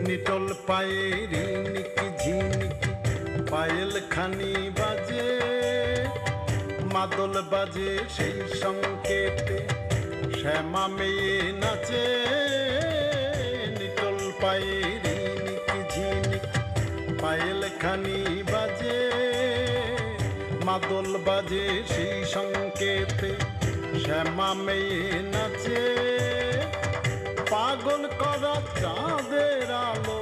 নিটল পায়ে রিনিকি ঝিনিকি পায়েল খানি বাজে, মাদল বাজে সেই সংকেতে শ্যামা মেয়ে নাচে। নিটল পায়ে রিনিকি ঝিনিকি পায়েল খানি বাজে, মাদল বাজে সেই সংকেতে শ্যামা মেয়ে নাচে। পাগল করা চাঁদের আলো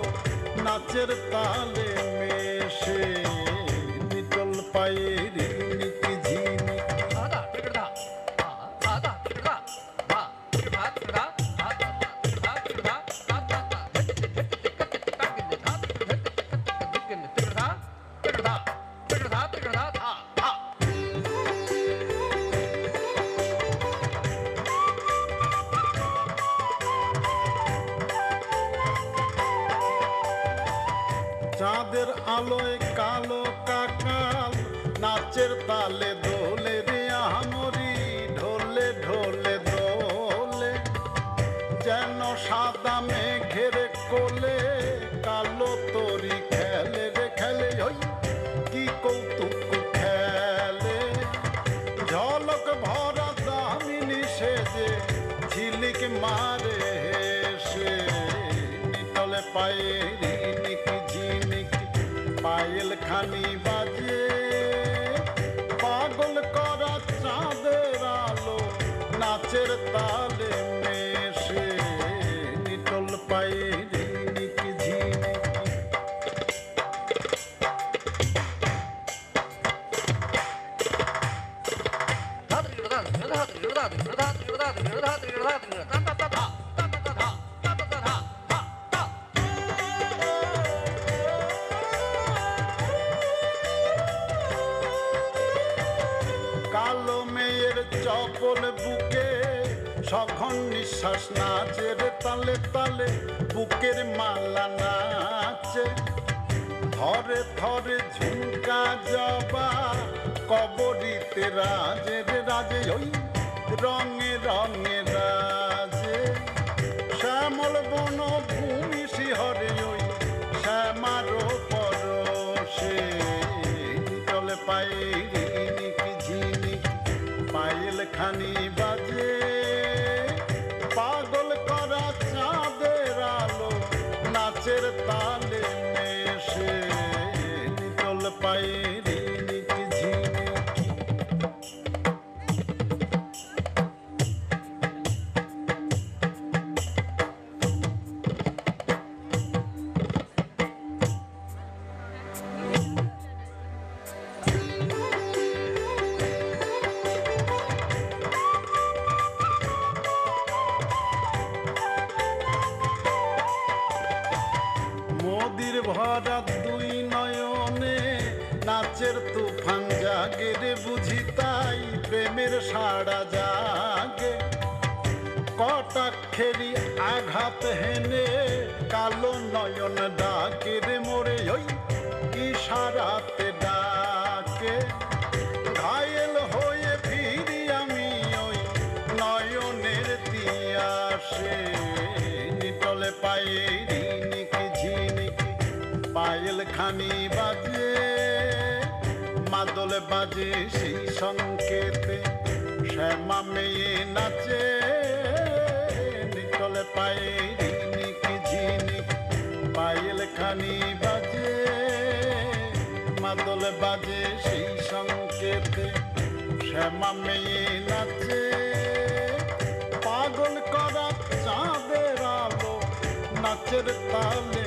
নাচের তালে মেশে, নিটল পায়ে রিনিকি ঝিনিকি। চাঁদের আলোয় কালো কাকাল নাচের তালে দোলে রে আহামরি, ঢোলে ঢোলে দোলে যেন সাদা মেঘের কোলে। কালো তরি খেলে রে খেলে, ওই কি কৌতুক খেলে। ঝলক ভরা দামিনী সেজে ঝিলিক মারে সে, নিটলে পায়ে রিনিকি ঝিনিকি পায়েল খানি বাজে। পাগল করা চাঁদের আলো নাচের তালে মেশে, নিটল পায়ে রিনিকি ঝিনিকি। কালো মেয়ের চপল বুকে সঘন নিঃশ্বাস নাচের তালে তালে, বুকের মালা নাচে। ধরে ধরে ঝুমকা জবা কবরীতে রাজের রাজে, ওই রঙে রঙে রাজে। শ্যামল বন ভূমি শিহরে ওই শ্যামারো পরশে, নিটলে পায়ে রিনিকি ঝিনিকি পায়েল খানি বাজে। পাগল করা চাঁদের আলো নাচের তালে মেশে, নিটল পায়ে রিনিকি ঝিনিকি। মোদির ভরা দুই নয়নে নাচের তুফান জাগে রে বুঝি, তাই প্রেমের সাড়া জাগে। কটাক্ষেরি আঘাত হেনে কালো নয়ন ডাকে রে মোরে, ওই ইশারাতে ডাকে। ঘায়েল হয়ে ফিরি আমি ওই নয়নের তিয়াসে, নিটলে পায়ে রিনিকি ঝিনিকি পায়েল খানি বাজে। মাদল বাজে সেই সংকেতে শ্যামা মেয়ে নাচে, নিটলে পায়ে রিনিকি ঝিনিকি পায়েল খানি বাজে। মাদল বাজে সেই সংকেতে শ্যামা মেয়ে নাচে। পাগল করা চাঁদের আলো নাচের তালে